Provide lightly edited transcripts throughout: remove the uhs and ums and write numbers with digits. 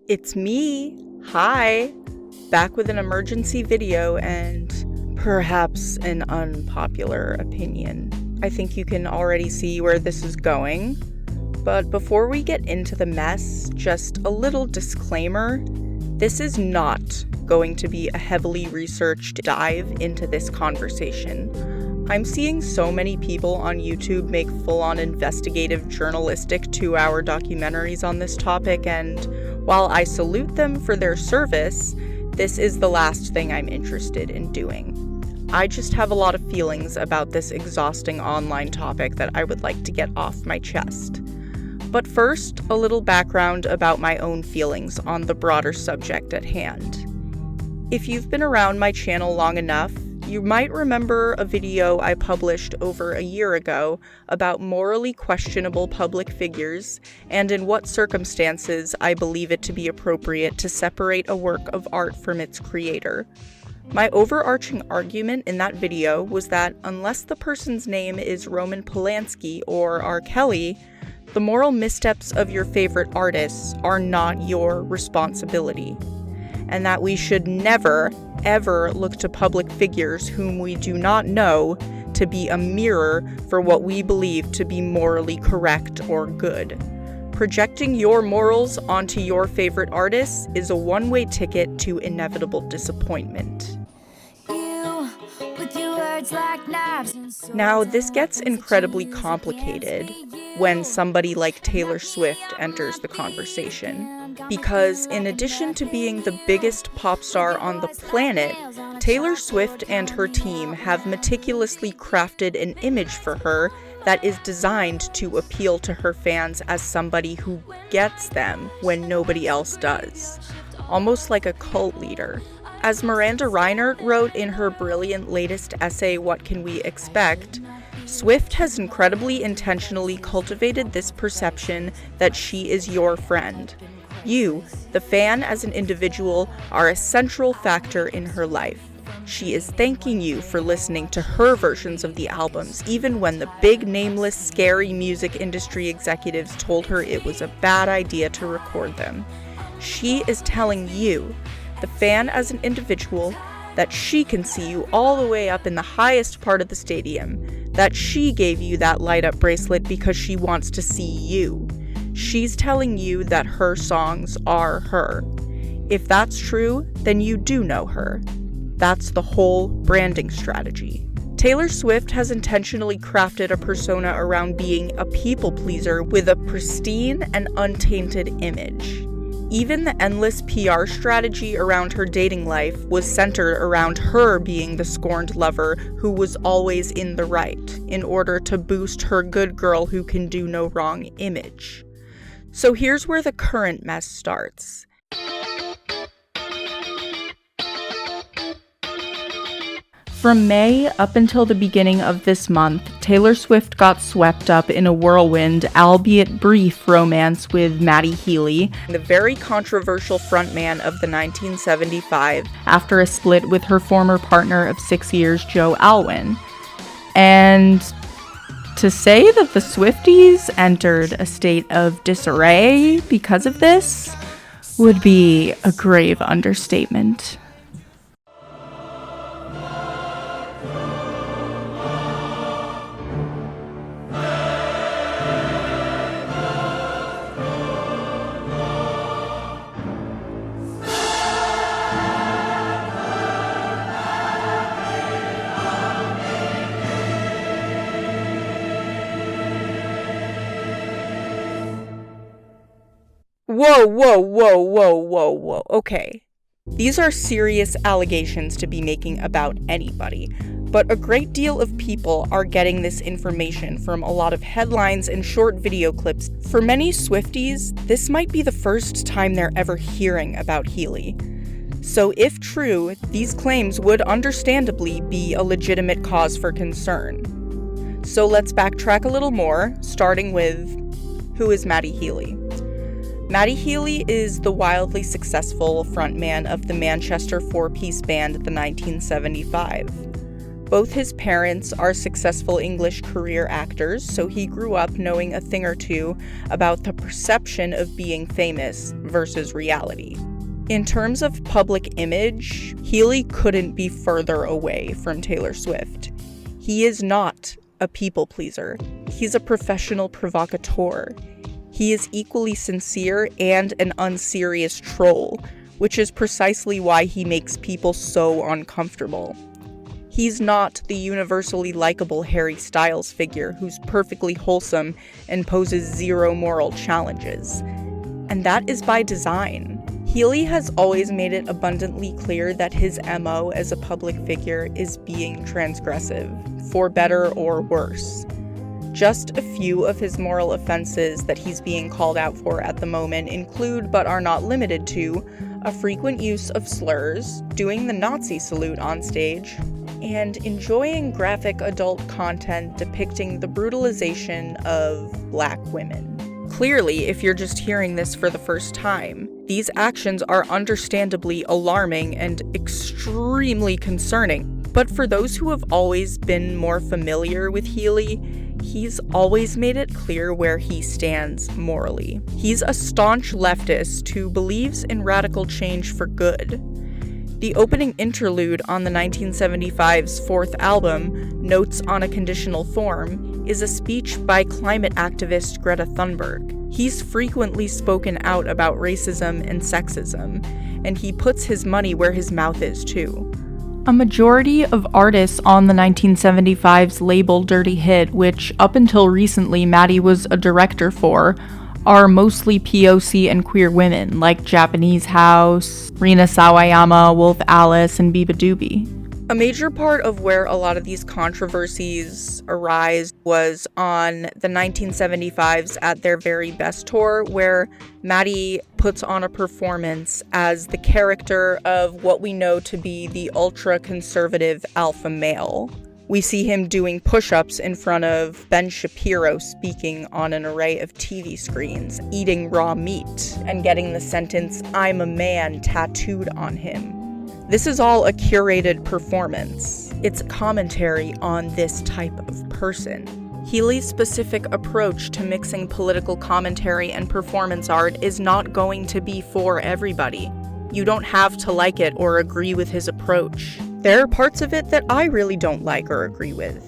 It's me. Hi. Back with an emergency video and perhaps an unpopular opinion. I think you can already see where this is going. But before we get into the mess, just a little disclaimer. This is not going to be a heavily researched dive into this conversation. I'm seeing so many people on YouTube make full-on investigative journalistic 2-hour documentaries on this topic, and while I salute them for their service, this is the last thing I'm interested in doing. I just have a lot of feelings about this exhausting online topic that I would like to get off my chest. But first, a little background about my own feelings on the broader subject at hand. If you've been around my channel long enough, you might remember a video I published over a year ago about morally questionable public figures and in what circumstances I believe it to be appropriate to separate a work of art from its creator. My overarching argument in that video was that unless the person's name is Roman Polanski or R. Kelly, the moral missteps of your favorite artists are not your responsibility, and that we should never, ever look to public figures whom we do not know to be a mirror for what we believe to be morally correct or good. Projecting your morals onto your favorite artists is a one-way ticket to inevitable disappointment. Now, this gets incredibly complicated when somebody like Taylor Swift enters the conversation, because in addition to being the biggest pop star on the planet, Taylor Swift and her team have meticulously crafted an image for her that is designed to appeal to her fans as somebody who gets them when nobody else does, almost like a cult leader. As Miranda Reinert wrote in her brilliant latest essay, What Can We Expect?, Swift has incredibly intentionally cultivated this perception that she is your friend. You, the fan as an individual, are a central factor in her life. She is thanking you for listening to her versions of the albums, even when the big, nameless, scary music industry executives told her it was a bad idea to record them. She is telling you, the fan as an individual, that she can see you all the way up in the highest part of the stadium, that she gave you that light-up bracelet because she wants to see you. She's telling you that her songs are her. If that's true, then you do know her. That's the whole branding strategy. Taylor Swift has intentionally crafted a persona around being a people pleaser with a pristine and untainted image. Even the endless PR strategy around her dating life was centered around her being the scorned lover who was always in the right, in order to boost her good girl who can do no wrong image. So here's where the current mess starts. From May up until the beginning of this month, Taylor Swift got swept up in a whirlwind, albeit brief, romance with Matty Healy, the very controversial frontman of the 1975, after a split with her former partner of 6 years, Joe Alwyn. And to say that the Swifties entered a state of disarray because of this would be a grave understatement. Whoa. Okay. These are serious allegations to be making about anybody, but a great deal of people are getting this information from a lot of headlines and short video clips. For many Swifties, this might be the first time they're ever hearing about Healy. So if true, these claims would understandably be a legitimate cause for concern. So let's backtrack a little more, starting with, who is Matty Healy? Matty Healy is the wildly successful frontman of the Manchester four-piece band The 1975. Both his parents are successful English career actors, so he grew up knowing a thing or two about the perception of being famous versus reality. In terms of public image, Healy couldn't be further away from Taylor Swift. He is not a people pleaser. He's a professional provocateur. He is equally sincere and an unserious troll, which is precisely why he makes people so uncomfortable. He's not the universally likable Harry Styles figure who's perfectly wholesome and poses zero moral challenges. And that is by design. Healy has always made it abundantly clear that his MO as a public figure is being transgressive, for better or worse. Just a few of his moral offenses that he's being called out for at the moment include, but are not limited to, a frequent use of slurs, doing the Nazi salute on stage, and enjoying graphic adult content depicting the brutalization of Black women. Clearly, if you're just hearing this for the first time, these actions are understandably alarming and extremely concerning. But for those who have always been more familiar with Healy, he's always made it clear where he stands morally. He's a staunch leftist who believes in radical change for good. The opening interlude on the 1975's fourth album, Notes on a Conditional Form, is a speech by climate activist Greta Thunberg. He's frequently spoken out about racism and sexism, and he puts his money where his mouth is too. A majority of artists on the 1975's label Dirty Hit, which up until recently Maddie was a director for, are mostly POC and queer women, like Japanese House, Rina Sawayama, Wolf Alice, and Biba Doobie. A major part of where a lot of these controversies arise was on the 1975's At Their Very Best tour, where Maddie puts on a performance as the character of what we know to be the ultra-conservative alpha male. We see him doing push-ups in front of Ben Shapiro speaking on an array of TV screens, eating raw meat, and getting the sentence, "I'm a man," tattooed on him. This is all a curated performance. It's commentary on this type of person. Healy's specific approach to mixing political commentary and performance art is not going to be for everybody. You don't have to like it or agree with his approach. There are parts of it that I really don't like or agree with.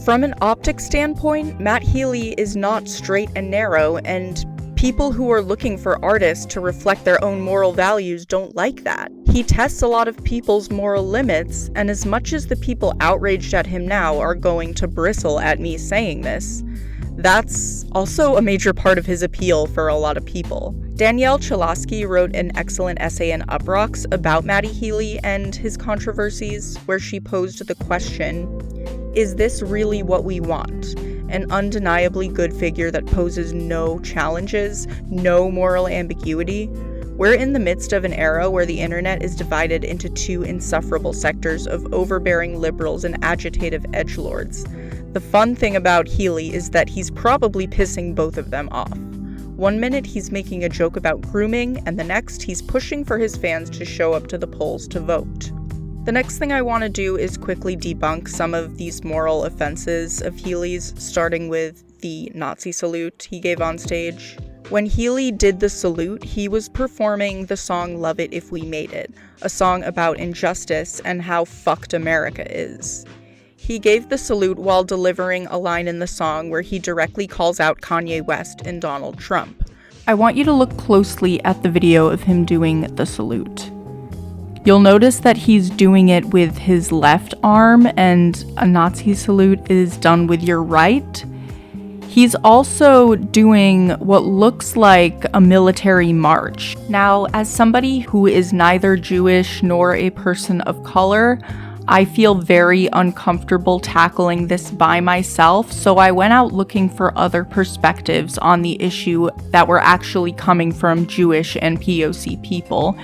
From an optics standpoint, Matt Healy is not straight and narrow, and people who are looking for artists to reflect their own moral values don't like that. He tests a lot of people's moral limits, and as much as the people outraged at him now are going to bristle at me saying this, that's also a major part of his appeal for a lot of people. Danielle Chalosky wrote an excellent essay in Uprocks about Matty Healy and his controversies, where she posed the question, is this really what we want? An undeniably good figure that poses no challenges, no moral ambiguity? We're in the midst of an era where the internet is divided into two insufferable sectors of overbearing liberals and agitative edgelords. The fun thing about Healy is that he's probably pissing both of them off. One minute he's making a joke about grooming, and the next he's pushing for his fans to show up to the polls to vote. The next thing I want to do is quickly debunk some of these moral offenses of Healy's, starting with the Nazi salute he gave on stage. When Healy did the salute, he was performing the song Love It If We Made It, a song about injustice and how fucked America is. He gave the salute while delivering a line in the song where he directly calls out Kanye West and Donald Trump. I want you to look closely at the video of him doing the salute. You'll notice that he's doing it with his left arm, and a Nazi salute is done with your right. He's also doing what looks like a military march. Now, as somebody who is neither Jewish nor a person of color, I feel very uncomfortable tackling this by myself, so I went out looking for other perspectives on the issue that were actually coming from Jewish and POC people.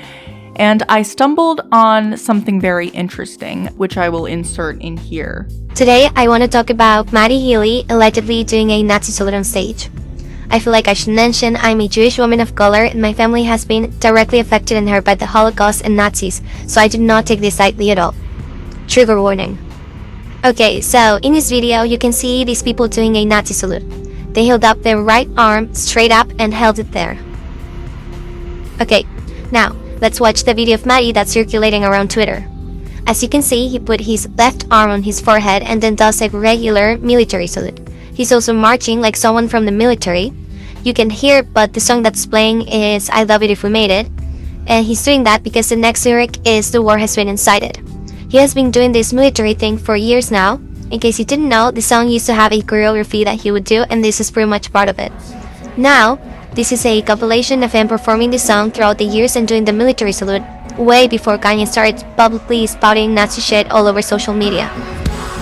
And I stumbled on something very interesting, which I will insert in here. Today, I want to talk about Matty Healy allegedly doing a Nazi salute on stage. I feel like I should mention I'm a Jewish woman of color and my family has been directly affected and hurt by the Holocaust and Nazis, so I do not take this lightly at all. Trigger warning. Okay, so in this video, you can see these people doing a Nazi salute. They held up their right arm straight up and held it there. Okay, now, let's watch the video of Maddie that's circulating around Twitter. As you can see, he put his left arm on his forehead and then does a regular military salute. He's also marching like someone from the military. You can hear, but the song that's playing is I Love It If We Made It. And he's doing that because the next lyric is the war has been incited. He has been doing this military thing for years now. In case you didn't know, the song used to have a choreography that he would do, and this is pretty much part of it. Now, this is a compilation of him performing the song throughout the years and doing the military salute, way before Kanye started publicly spouting Nazi shit all over social media.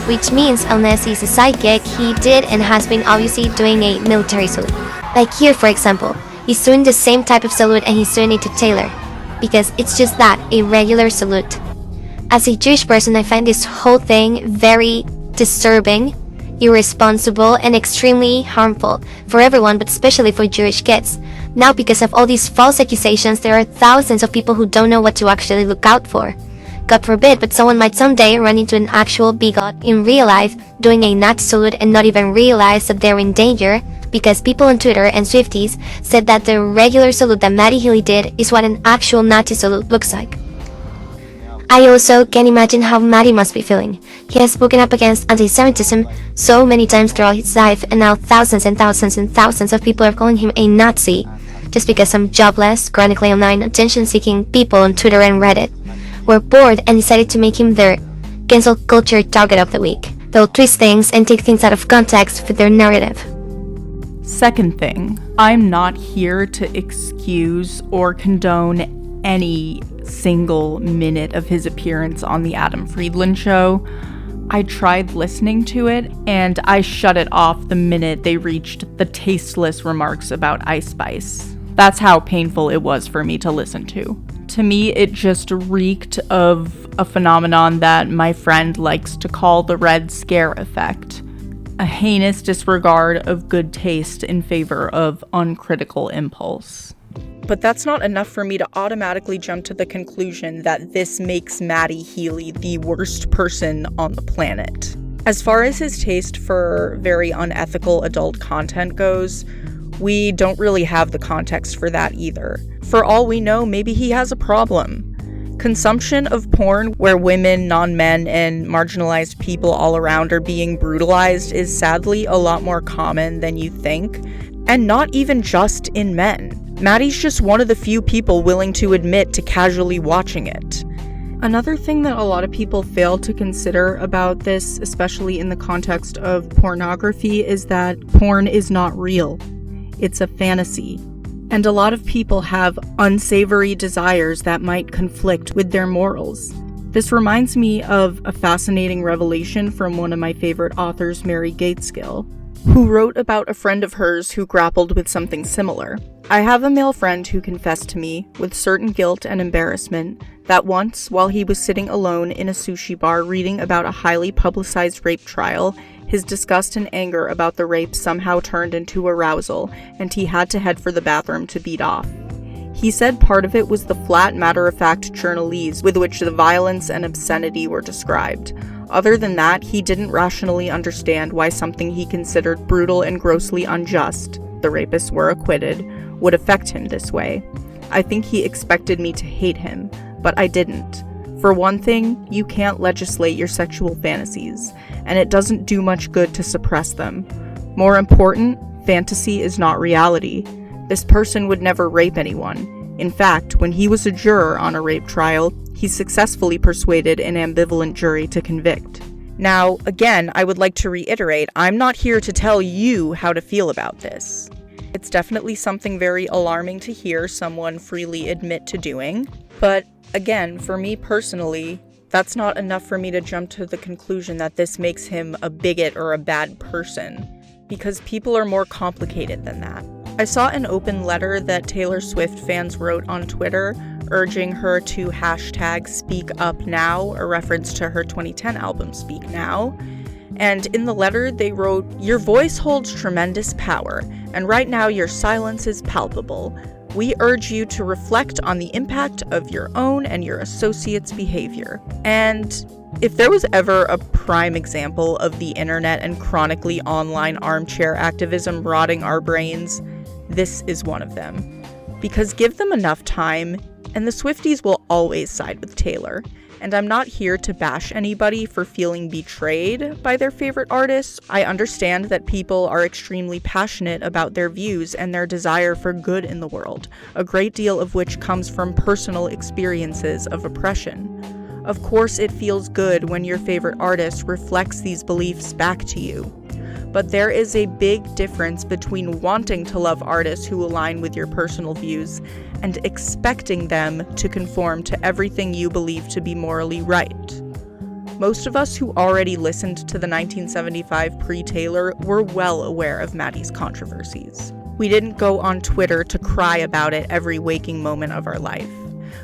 Which means, unless he's a sidekick, he did and has been obviously doing a military salute. Like here, for example, he's doing the same type of salute and he's doing it to Taylor. Because it's just that, a regular salute. As a Jewish person, I find this whole thing very disturbing, irresponsible, and extremely harmful for everyone, but especially for Jewish kids. Now, because of all these false accusations, there are thousands of people who don't know what to actually look out for. God forbid, but someone might someday run into an actual bigot in real life doing a Nazi salute and not even realize that they're in danger, because people on Twitter and Swifties said that the regular salute that Maddie Healy did is what an actual Nazi salute looks like. I also can imagine how Maddie must be feeling. He has spoken up against anti-Semitism so many times throughout his life, and now thousands and thousands and thousands of people are calling him a Nazi, just because some jobless, chronically online, attention-seeking people on Twitter and Reddit were bored and decided to make him their cancel culture target of the week. They'll twist things and take things out of context for their narrative. Second thing, I'm not here to excuse or condone any single minute of his appearance on the Adam Friedland show. I tried listening to it, and I shut it off the minute they reached the tasteless remarks about Ice Spice. That's how painful it was for me to listen to. To me, it just reeked of a phenomenon that my friend likes to call the Red Scare effect. A heinous disregard of good taste in favor of uncritical impulse. But that's not enough for me to automatically jump to the conclusion that this makes Maddie Healy the worst person on the planet. As far as his taste for very unethical adult content goes, we don't really have the context for that either. For all we know, maybe he has a problem. Consumption of porn where women, non-men, and marginalized people all around are being brutalized is sadly a lot more common than you think, and not even just in men. Maddie's just one of the few people willing to admit to casually watching it. Another thing that a lot of people fail to consider about this, especially in the context of pornography, is that porn is not real. It's a fantasy. And a lot of people have unsavory desires that might conflict with their morals. This reminds me of a fascinating revelation from one of my favorite authors, Mary Gateskill, who wrote about a friend of hers who grappled with something similar. I have a male friend who confessed to me, with certain guilt and embarrassment, that once, while he was sitting alone in a sushi bar reading about a highly publicized rape trial, his disgust and anger about the rape somehow turned into arousal, and he had to head for the bathroom to beat off. He said part of it was the flat, matter-of-fact journalese with which the violence and obscenity were described. Other than that, he didn't rationally understand why something he considered brutal and grossly unjust, the rapists were acquitted, would affect him this way. I think he expected me to hate him, but I didn't. For one thing, you can't legislate your sexual fantasies, and it doesn't do much good to suppress them. More important, fantasy is not reality. This person would never rape anyone. In fact, when he was a juror on a rape trial, he successfully persuaded an ambivalent jury to convict. Now, again, I would like to reiterate, I'm not here to tell you how to feel about this. It's definitely something very alarming to hear someone freely admit to doing, but again, for me personally, that's not enough for me to jump to the conclusion that this makes him a bigot or a bad person, because people are more complicated than that. I saw an open letter that Taylor Swift fans wrote on Twitter, urging her to hashtag Speak Up Now, a reference to her 2010 album Speak Now. And in the letter, they wrote, "Your voice holds tremendous power, and right now your silence is palpable. We urge you to reflect on the impact of your own and your associates' behavior." And If there was ever a prime example of the internet and chronically online armchair activism rotting our brains, this is one of them. Because give them enough time, and the Swifties will always side with Taylor. And I'm not here to bash anybody for feeling betrayed by their favorite artists. I understand that people are extremely passionate about their views and their desire for good in the world, a great deal of which comes from personal experiences of oppression. Of course, it feels good when your favorite artist reflects these beliefs back to you. But there is a big difference between wanting to love artists who align with your personal views and expecting them to conform to everything you believe to be morally right. Most of us who already listened to the 1975 pre-Taylor were well aware of Maddie's controversies. We didn't go on Twitter to cry about it every waking moment of our life.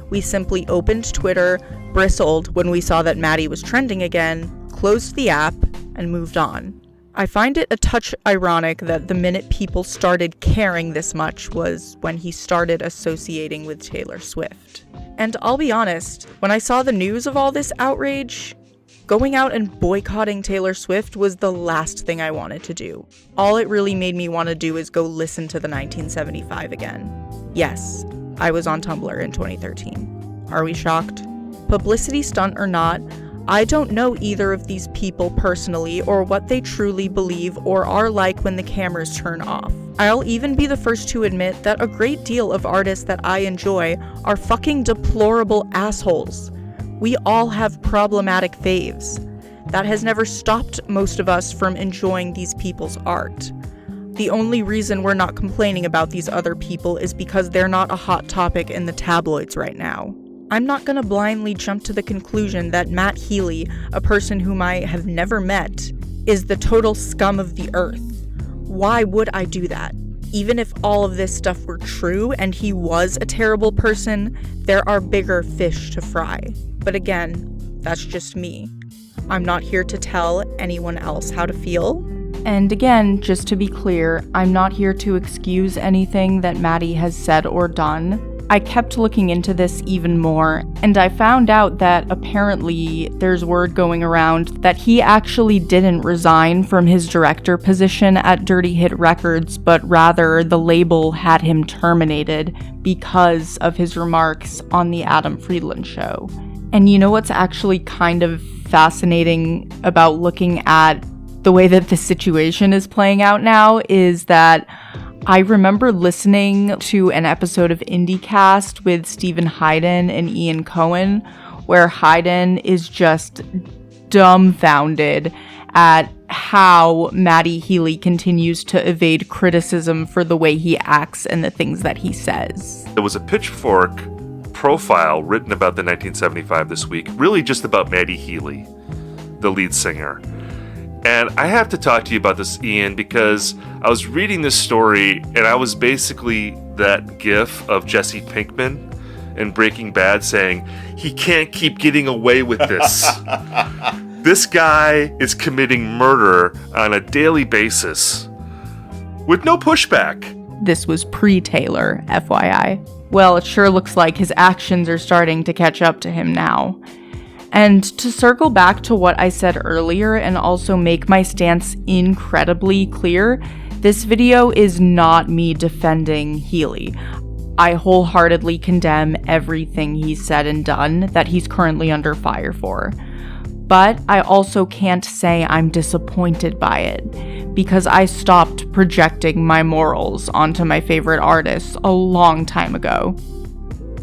We simply opened Twitter, bristled when we saw that Maddie was trending again, closed the app, and moved on. I find it a touch ironic that the minute people started caring this much was when he started associating with Taylor Swift. And I'll be honest, when I saw the news of all this outrage, going out and boycotting Taylor Swift was the last thing I wanted to do. All it really made me want to do is go listen to the 1975 again. Yes, I was on Tumblr in 2013. Are we shocked? Publicity stunt or not, I don't know either of these people personally or what they truly believe or are like when the cameras turn off. I'll even be the first to admit that a great deal of artists that I enjoy are fucking deplorable assholes. We all have problematic faves. That has never stopped most of us from enjoying these people's art. The only reason we're not complaining about these other people is because they're not a hot topic in the tabloids right now. I'm not gonna blindly jump to the conclusion that Matt Healy, a person whom I have never met, is the total scum of the earth. Why would I do that? Even if all of this stuff were true and he was a terrible person, there are bigger fish to fry. But again, that's just me. I'm not here to tell anyone else how to feel. And again, just to be clear, I'm not here to excuse anything that Maddie has said or done. I kept looking into this even more, and I found out that apparently there's word going around that he actually didn't resign from his director position at Dirty Hit Records, but rather the label had him terminated because of his remarks on the Adam Friedland show. And you know what's actually kind of fascinating about looking at the way that the situation is playing out now is that I remember listening to an episode of IndieCast with Stephen Hayden and Ian Cohen, where Hayden is just dumbfounded at how Matty Healy continues to evade criticism for the way he acts and the things that he says. There was a Pitchfork profile written about the 1975 this week, really just about Matty Healy, the lead singer. And I have to talk to you about this, Ian, because I was reading this story and I was basically that gif of Jesse Pinkman in Breaking Bad saying, he can't keep getting away with this. This guy is committing murder on a daily basis with no pushback. This was pre-Taylor, FYI. Well, it sure looks like his actions are starting to catch up to him now. And to circle back to what I said earlier and also make my stance incredibly clear, this video is not me defending Healy. I wholeheartedly condemn everything he's said and done that he's currently under fire for. But I also can't say I'm disappointed by it, because I stopped projecting my morals onto my favorite artists a long time ago.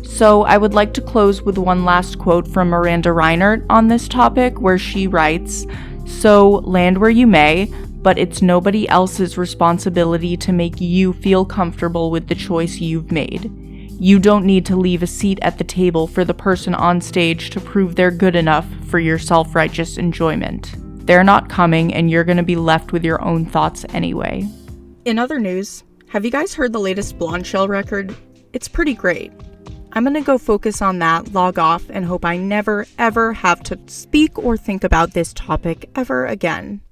So I would like to close with one last quote from Miranda Reinert on this topic, where she writes, "So land where you may, but it's nobody else's responsibility to make you feel comfortable with the choice you've made. You don't need to leave a seat at the table for the person on stage to prove they're good enough for your self-righteous enjoyment. They're not coming, and you're going to be left with your own thoughts anyway." In other news, have you guys heard the latest Blonde Shell record? It's pretty great. I'm gonna go focus on that, log off, and hope I never, ever have to speak or think about this topic ever again.